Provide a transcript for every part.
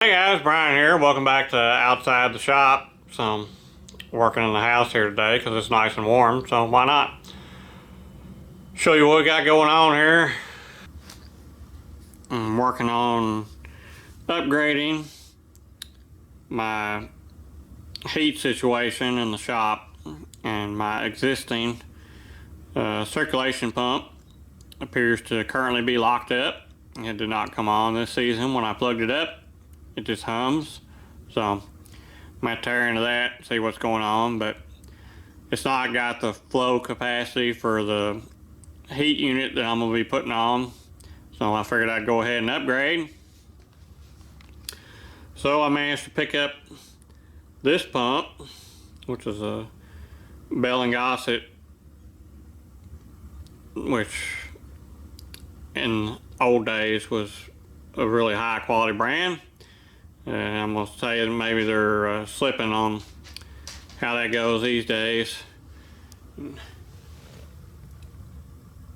Hey guys, Brian here. Welcome back to Outside the Shop. So I'm working in the house here today because it's nice and warm, so why not show you what we got going on here. I'm working on upgrading my heat situation in the shop, and my existing circulation pump appears to currently be locked up. It did not come on this season. When I plugged it up, it just hums. So I'm gonna tear into that and see what's going on, but it's not got the flow capacity for the heat unit that I'm gonna be putting on. So I figured I'd go ahead and upgrade. So I managed to pick up this pump, which is a Bell & Gossett, which in old days was a really high quality brand. And I'm going to say that maybe they're slipping on how that goes these days.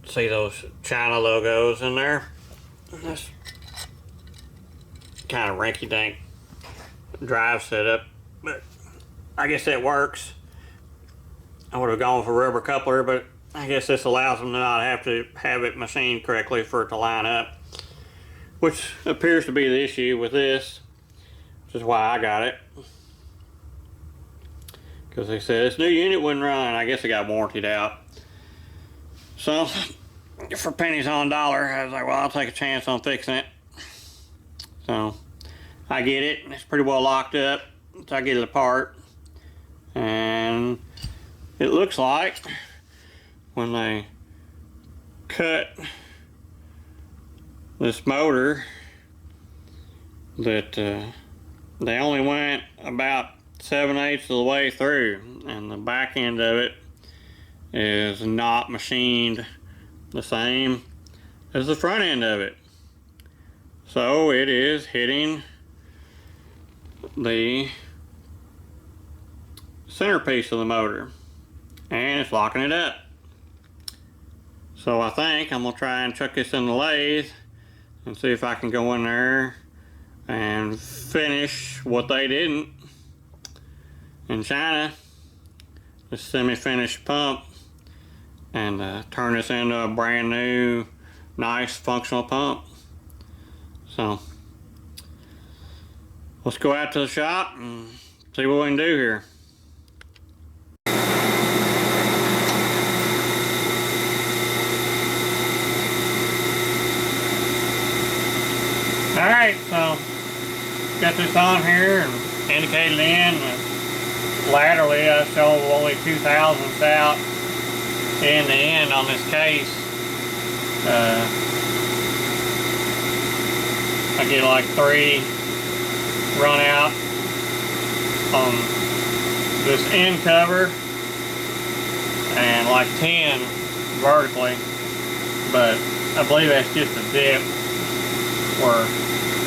See those China logos in there? That's kind of rinky-dink drive setup, but I guess that works. I would have gone for rubber coupler, but I guess this allows them to not have to have it machined correctly for it to line up, which appears to be the issue with this. Which is why I got it, because they said this new unit wouldn't run. I guess it got warrantied out. So for pennies on a dollar, I was like, well, I'll take a chance on fixing it. So I get it. It's pretty well locked up. So I get it apart, and it looks like when they cut this motor that they only went about 7/8 of the way through, and the back end of it is not machined the same as the front end of it. So it is hitting the centerpiece of the motor, and it's locking it up. So I think I'm gonna try and chuck this in the lathe and see if I can go in there and finish what they didn't in China, this semi-finished pump, and turn this into a brand new, nice, functional pump. So let's go out to the shop and see what we can do here. Alright, so got this on here and indicated in. Laterally I show only 2 thousandths out in the end on this case. I get like 3 run out on this end cover and like 10 vertically, but I believe that's just a dip where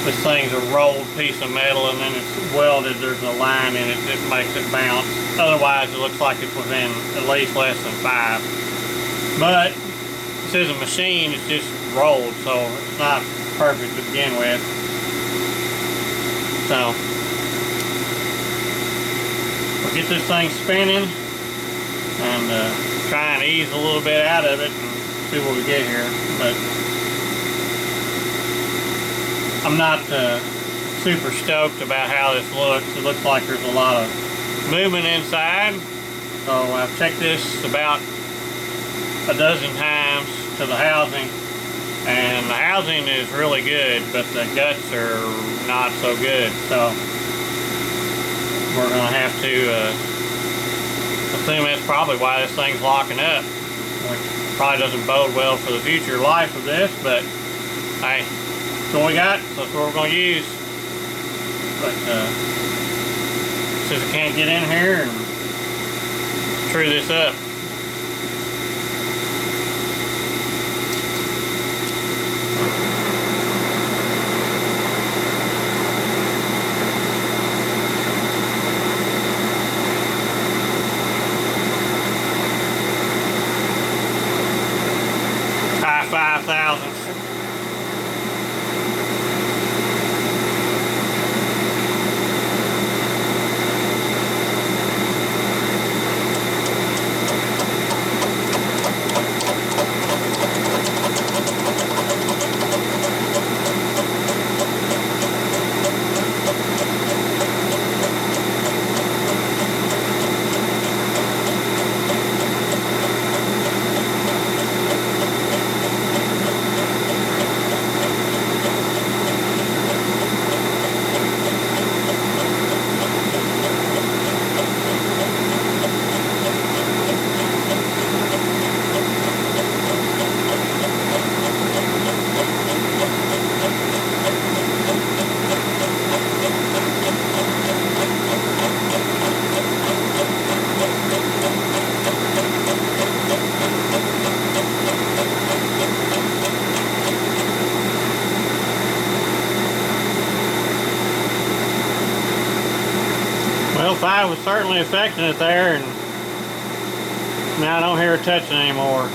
this thing's a rolled piece of metal and then it's welded. There's a line in it that makes it bounce. Otherwise it looks like it's within at least less than 5. But this is a machine, it's just rolled, so it's not perfect to begin with. So we'll get this thing spinning and try and ease a little bit out of it and see what we get here. But I'm not super stoked about how this looks. It looks like there's a lot of movement inside. So I've checked this about a dozen times to the housing, and the housing is really good, but the guts are not so good. So we're going to have to assume that's probably why this thing's locking up, which probably doesn't bode well for the future life of this, but hey, that's what we got, so that's what we're going to use. But since I can't get in here and true this up, high 5 thousandths. 105 was certainly affecting it there, and now I don't hear it touching anymore.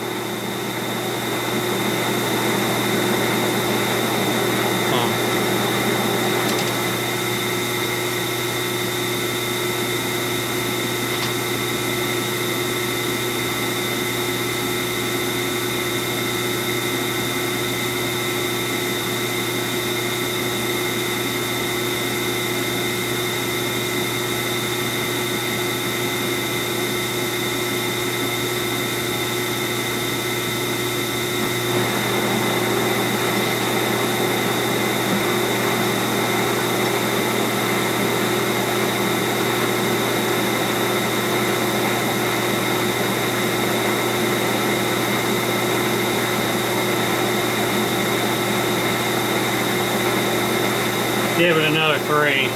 Give it another 3.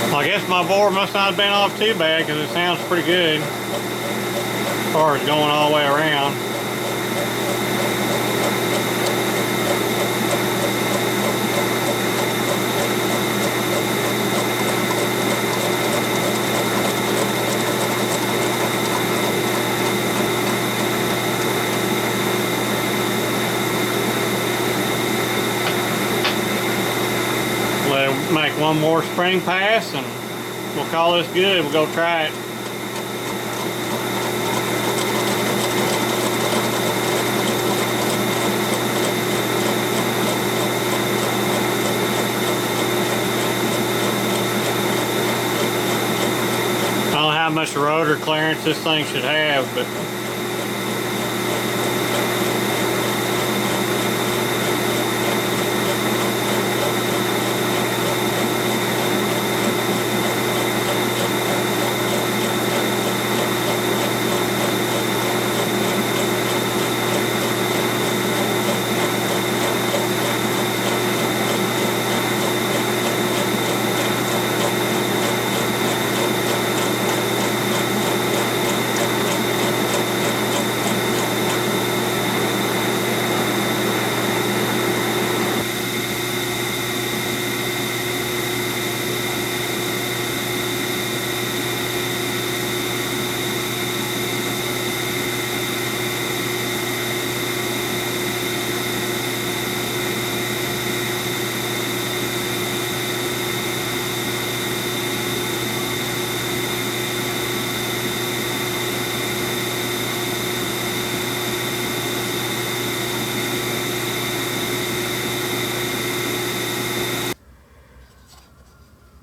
I guess my board must not have been off too bad because it sounds pretty good as far as going all the way around. Let it make one more spring pass and we'll call this good. We'll go try it. I don't know how much rotor clearance this thing should have, but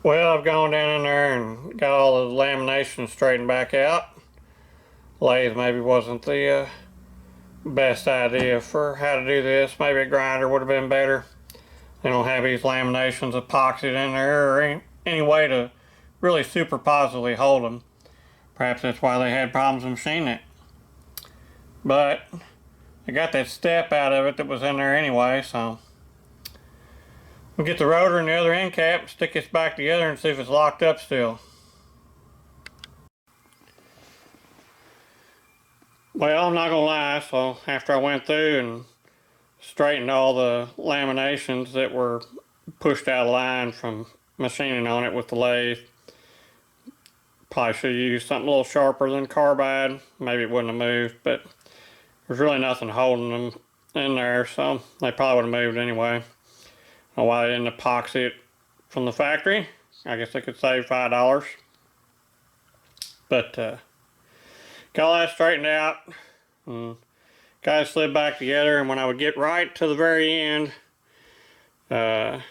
well, I've gone down in there and got all the lamination straightened back out. Lathe maybe wasn't the best idea for how to do this. Maybe a grinder would have been better. They don't have these laminations epoxied in there or any way to really super positively hold them. Perhaps that's why they had problems machining it. But I got that step out of it that was in there anyway, so we'll get the rotor and the other end cap, stick this back together and see if it's locked up still. Well, I'm not gonna lie, so after I went through and straightened all the laminations that were pushed out of line from machining on it with the lathe, probably should have used something a little sharper than carbide. Maybe it wouldn't have moved, but there's really nothing holding them in there, so they probably would have moved anyway. I don't know why they didn't epoxy it from the factory. I guess they could save $5. But got all that straightened out and got it slid back together, and when I would get right to the very end, where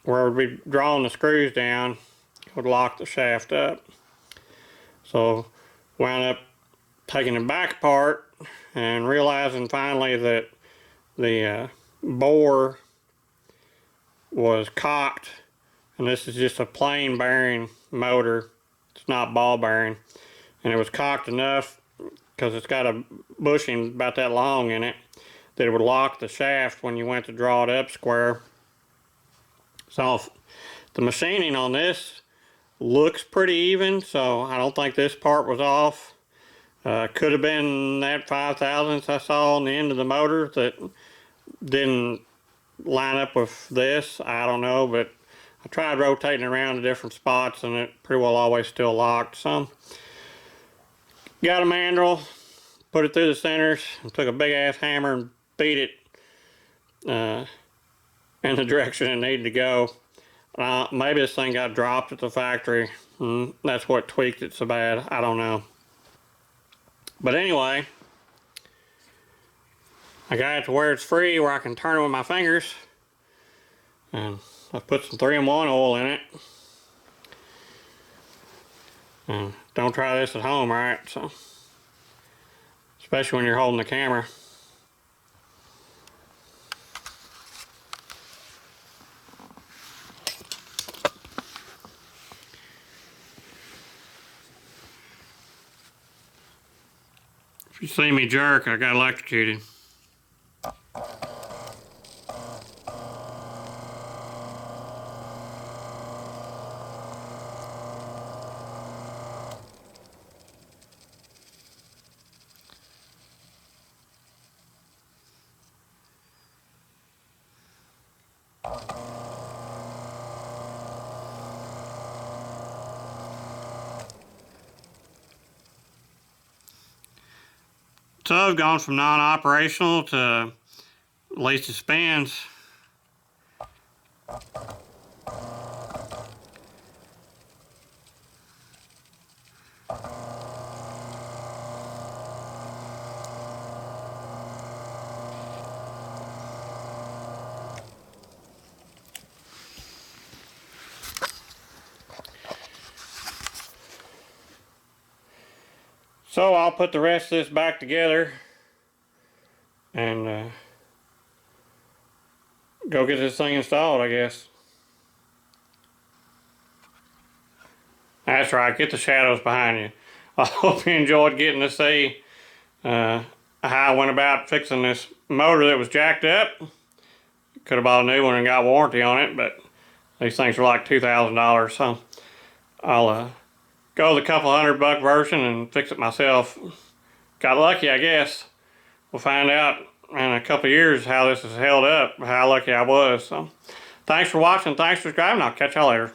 I would be drawing the screws down, it would lock the shaft up. So wound up taking it back apart and realizing finally that the bore was cocked, and this is just a plain bearing motor, it's not ball bearing, and it was cocked enough because it's got a bushing about that long in it that it would lock the shaft when you went to draw it up square. So the machining on this looks pretty even, so I don't think this part was off. Could have been that 5/1000 I saw on the end of the motor that didn't line up with this. I don't know, but I tried rotating around to different spots and it pretty well always still locked. So got a mandrel, put it through the centers, and took a big ass hammer and beat it in the direction it needed to go. Maybe this thing got dropped at the factory and that's what tweaked it so bad. I don't know. But anyway, I got it to where it's free, where I can turn it with my fingers, and I've put some 3-in-1 oil in it. And don't try this at home, right? So, especially when you're holding the camera. If you see me jerk, I got electrocuted. So I've gone from non-operational to at least it spins. So I'll put the rest of this back together and go get this thing installed, I guess. That's right, get the shadows behind you. I hope you enjoyed getting to see how I went about fixing this motor that was jacked up. Could have bought a new one and got warranty on it, but these things are like $2,000, so I'll go the couple $100 version and fix it myself. Got lucky, I guess. We'll find out in a couple years how this has held up, how lucky I was. So, thanks for watching, thanks for subscribing, I'll catch y'all later.